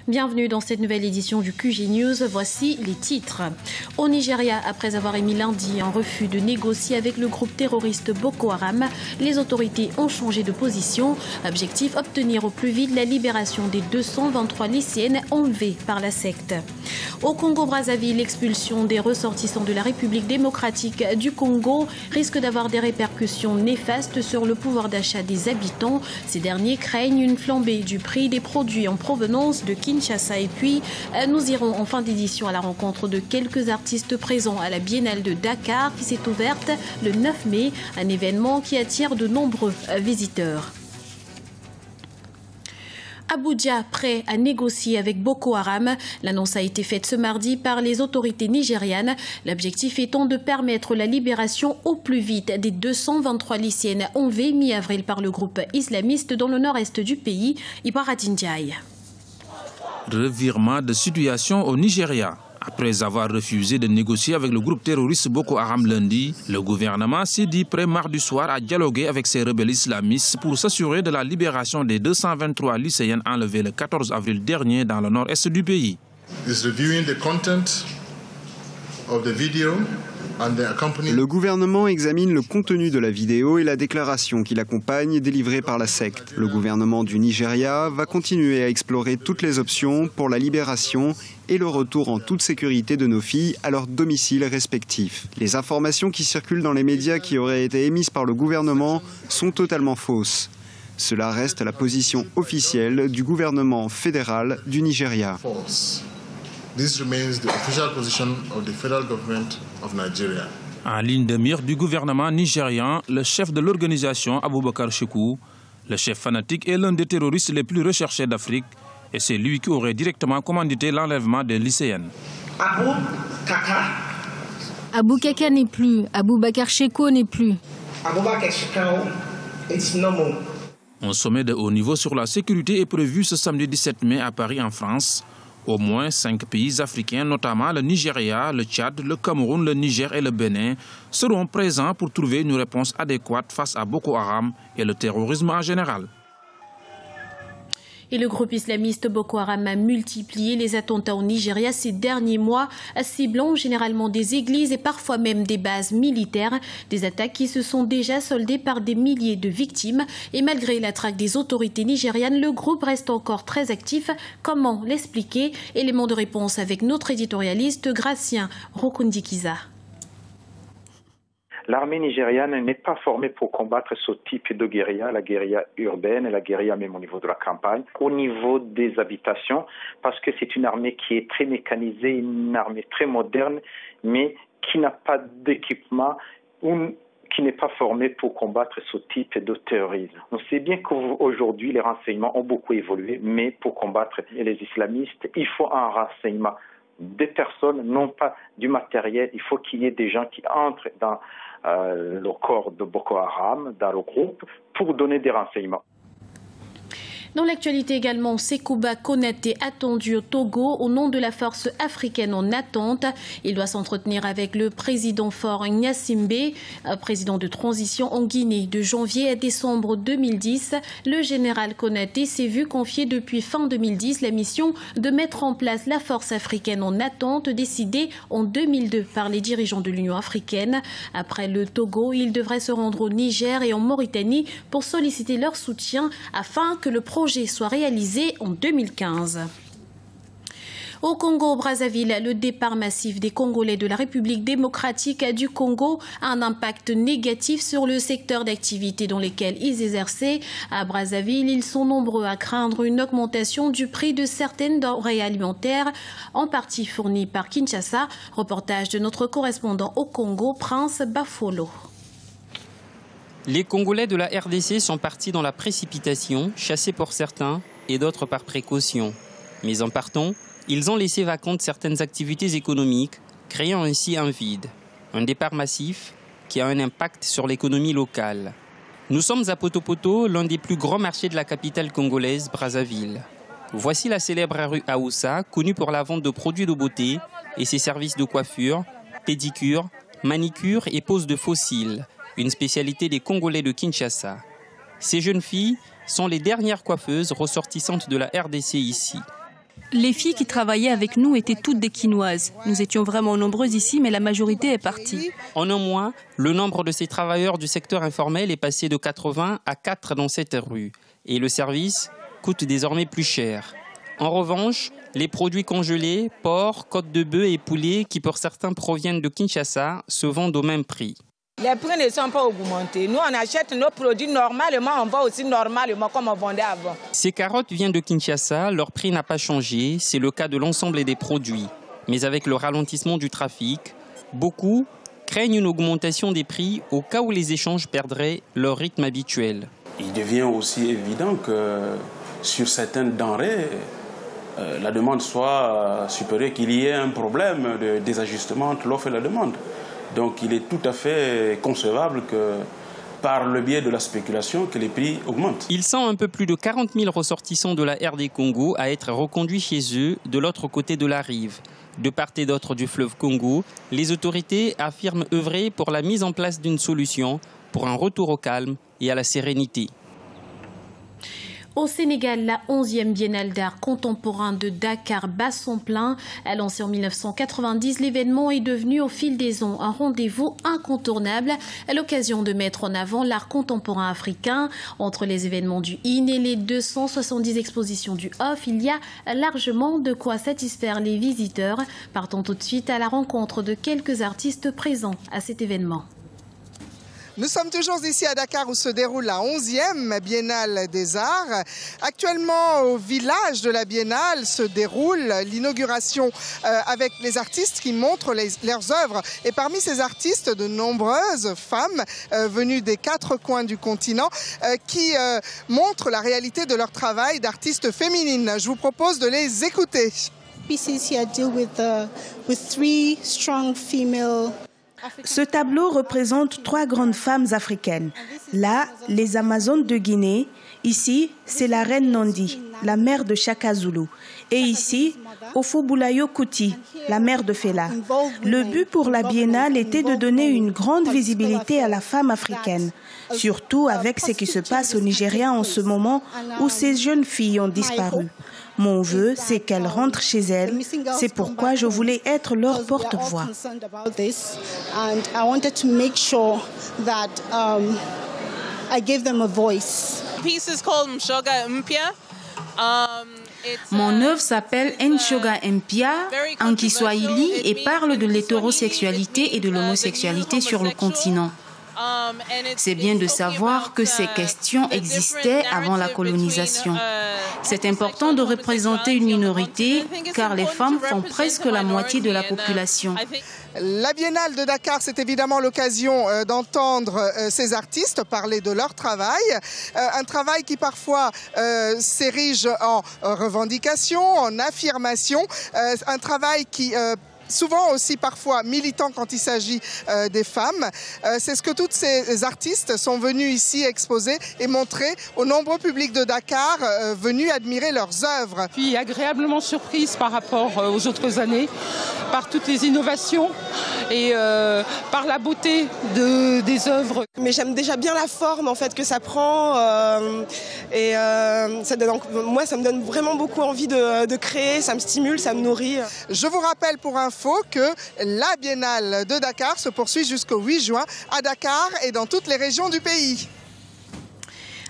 Bienvenue dans cette nouvelle édition du QG News. Voici les titres. Au Nigeria, après avoir émis lundi un refus de négocier avec le groupe terroriste Boko Haram, les autorités ont changé de position. Objectif, obtenir au plus vite la libération des 223 lycéennes enlevées par la secte. Au Congo-Brazzaville, l'expulsion des ressortissants de la République démocratique du Congo risque d'avoir des répercussions néfastes sur le pouvoir d'achat des habitants. Ces derniers craignent une flambée du prix des produits en provenance de Kinshasa. Et puis, nous irons en fin d'édition à la rencontre de quelques artistes présents à la Biennale de Dakar qui s'est ouverte le 9 mai, un événement qui attire de nombreux visiteurs. Abuja, prêt à négocier avec Boko Haram. L'annonce a été faite ce mardi par les autorités nigérianes. L'objectif étant de permettre la libération au plus vite des 223 lycéennes enlevées mi-avril par le groupe islamiste dans le nord-est du pays, Ibaradine Ndiaye. Revirement de situation au Nigeria. Après avoir refusé de négocier avec le groupe terroriste Boko Haram lundi, le gouvernement s'est dit prêt mardi soir à dialoguer avec ces rebelles islamistes pour s'assurer de la libération des 223 lycéennes enlevées le 14 avril dernier dans le nord-est du pays. Le gouvernement examine le contenu de la vidéo et la déclaration qui l'accompagne délivrée par la secte. Le gouvernement du Nigeria va continuer à explorer toutes les options pour la libération et le retour en toute sécurité de nos filles à leurs domiciles respectifs. Les informations qui circulent dans les médias qui auraient été émises par le gouvernement sont totalement fausses. Cela reste la position officielle du gouvernement fédéral du Nigeria. This remains the official position of the federal government of Nigeria. En ligne de mire du gouvernement nigérian, le chef de l'organisation Aboubakar Chekou, le chef fanatique est l'un des terroristes les plus recherchés d'Afrique et c'est lui qui aurait directement commandité l'enlèvement des lycéennes. Abou Kaka n'est plus, Aboubakar Chekou n'est plus. Un sommet de haut niveau sur la sécurité est prévu ce samedi 17 mai à Paris en France. Au moins 5 pays africains, notamment le Nigeria, le Tchad, le Cameroun, le Niger et le Bénin, seront présents pour trouver une réponse adéquate face à Boko Haram et le terrorisme en général. Et le groupe islamiste Boko Haram a multiplié les attentats au Nigeria ces derniers mois, ciblant généralement des églises et parfois même des bases militaires. Des attaques qui se sont déjà soldées par des milliers de victimes. Et malgré la traque des autorités nigérianes, le groupe reste encore très actif. Comment l'expliquer? Élément de réponse avec notre éditorialiste Gracien Rokundikiza. L'armée nigériane n'est pas formée pour combattre ce type de guérilla, la guérilla urbaine et la guérilla même au niveau de la campagne, au niveau des habitations, parce que c'est une armée qui est très mécanisée, une armée très moderne, mais qui n'a pas d'équipement ou qui n'est pas formée pour combattre ce type de terrorisme. On sait bien qu'aujourd'hui, les renseignements ont beaucoup évolué, mais pour combattre les islamistes, il faut un renseignement des personnes, non pas du matériel. Il faut qu'il y ait des gens qui entrent dans le corps de Boko Haram, dans le groupe, pour donner des renseignements. Dans l'actualité également, Sekouba Konaté attendu au Togo au nom de la force africaine en attente. Il doit s'entretenir avec le président Faure Gnassingbé, président de transition en Guinée. De janvier à décembre 2010, le général Konaté s'est vu confier depuis fin 2010 la mission de mettre en place la force africaine en attente décidée en 2002 par les dirigeants de l'Union africaine. Après le Togo, il devrait se rendre au Niger et en Mauritanie pour solliciter leur soutien afin que le projet soit réalisé en 2015. Au Congo-Brazzaville, le départ massif des Congolais de la République démocratique du Congo a un impact négatif sur le secteur d'activité dans lequel ils exerçaient. À Brazzaville, ils sont nombreux à craindre une augmentation du prix de certaines denrées alimentaires, en partie fournies par Kinshasa. Reportage de notre correspondant au Congo, Prince Bafolo. Les Congolais de la RDC sont partis dans la précipitation, chassés pour certains et d'autres par précaution. Mais en partant, ils ont laissé vacantes certaines activités économiques, créant ainsi un vide. Un départ massif qui a un impact sur l'économie locale. Nous sommes à Poto-Poto, l'un des plus grands marchés de la capitale congolaise, Brazzaville. Voici la célèbre rue Aoussa, connue pour la vente de produits de beauté et ses services de coiffure, pédicure, manicure et pose de fossiles. Une spécialité des Congolais de Kinshasa. Ces jeunes filles sont les dernières coiffeuses ressortissantes de la RDC ici. Les filles qui travaillaient avec nous étaient toutes des Quinoises. Nous étions vraiment nombreuses ici, mais la majorité est partie. En un mois, le nombre de ces travailleurs du secteur informel est passé de 80 à 4 dans cette rue. Et le service coûte désormais plus cher. En revanche, les produits congelés, porc, côte de bœuf et poulet, qui pour certains proviennent de Kinshasa, se vendent au même prix. Les prix ne sont pas augmentés. Nous, on achète nos produits normalement, on vend aussi normalement comme on vendait avant. Ces carottes viennent de Kinshasa, leur prix n'a pas changé, c'est le cas de l'ensemble des produits. Mais avec le ralentissement du trafic, beaucoup craignent une augmentation des prix au cas où les échanges perdraient leur rythme habituel. Il devient aussi évident que sur certaines denrées, la demande soit supérieure, qu'il y ait un problème de désajustement entre l'offre et la demande. Donc il est tout à fait concevable que par le biais de la spéculation, que les prix augmentent. Ils sont un peu plus de 40 000 ressortissants de la RD Congo à être reconduits chez eux de l'autre côté de la rive. De part et d'autre du fleuve Congo, les autorités affirment œuvrer pour la mise en place d'une solution pour un retour au calme et à la sérénité. Au Sénégal, la 11e Biennale d'art contemporain de Dakar bat son plein. Lancée en 1990, l'événement est devenu au fil des ans un rendez-vous incontournable à l'occasion de mettre en avant l'art contemporain africain. Entre les événements du IN et les 270 expositions du OFF, il y a largement de quoi satisfaire les visiteurs. Partons tout de suite à la rencontre de quelques artistes présents à cet événement. Nous sommes toujours ici à Dakar où se déroule la 11e Biennale des Arts. Actuellement, au village de la Biennale se déroule l'inauguration avec les artistes qui montrent leurs œuvres. Et parmi ces artistes, de nombreuses femmes venues des 4 coins du continent qui montrent la réalité de leur travail d'artistes féminines. Je vous propose de les écouter. Ce tableau représente 3 grandes femmes africaines. Là, les Amazones de Guinée. Ici, c'est la reine Nandi, la mère de Shaka Zulu. Et ici, Ofoboulayo Kuti, la mère de Fela. Le but pour la Biennale était de donner une grande visibilité à la femme africaine, surtout avec ce qui se passe au Nigeria en ce moment où ces jeunes filles ont disparu. Mon vœu, c'est qu'elles rentrent chez elles. C'est pourquoi je voulais être leur porte-voix. Mon œuvre s'appelle Nshoga Mpia en Kiswahili et parle de l'hétérosexualité et de l'homosexualité sur le continent. C'est bien de savoir que ces questions existaient avant la colonisation. C'est important de représenter une minorité car les femmes font presque la moitié de la population. La Biennale de Dakar, c'est évidemment l'occasion d'entendre ces artistes parler de leur travail. Un travail qui parfois s'érige en revendication, en affirmation. Un travail qui souvent aussi parfois militant quand il s'agit des femmes. C'est ce que toutes ces artistes sont venus ici exposer et montrer au nombreux public de Dakar venus admirer leurs œuvres. Je suis agréablement surprise par rapport aux autres années, par toutes les innovations et par la beauté des œuvres. Mais j'aime déjà bien la forme en fait que ça prend moi ça me donne vraiment beaucoup envie de créer, ça me stimule, ça me nourrit. Je vous rappelle pour info que la Biennale de Dakar se poursuit jusqu'au 8 juin à Dakar et dans toutes les régions du pays.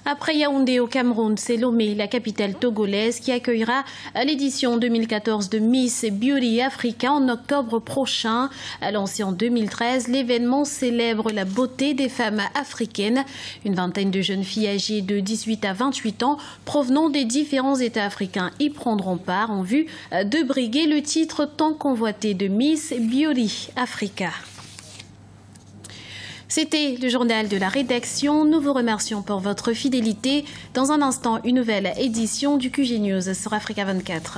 Après Yaoundé au Cameroun, c'est Lomé, la capitale togolaise, qui accueillera l'édition 2014 de Miss Beauty Africa en octobre prochain. Lancé en 2013, l'événement célèbre la beauté des femmes africaines. Une vingtaine de jeunes filles âgées de 18 à 28 ans provenant des différents États africains y prendront part en vue de briguer le titre tant convoité de Miss Beauty Africa. C'était le journal de la rédaction. Nous vous remercions pour votre fidélité. Dans un instant, une nouvelle édition du QG News sur Africa 24.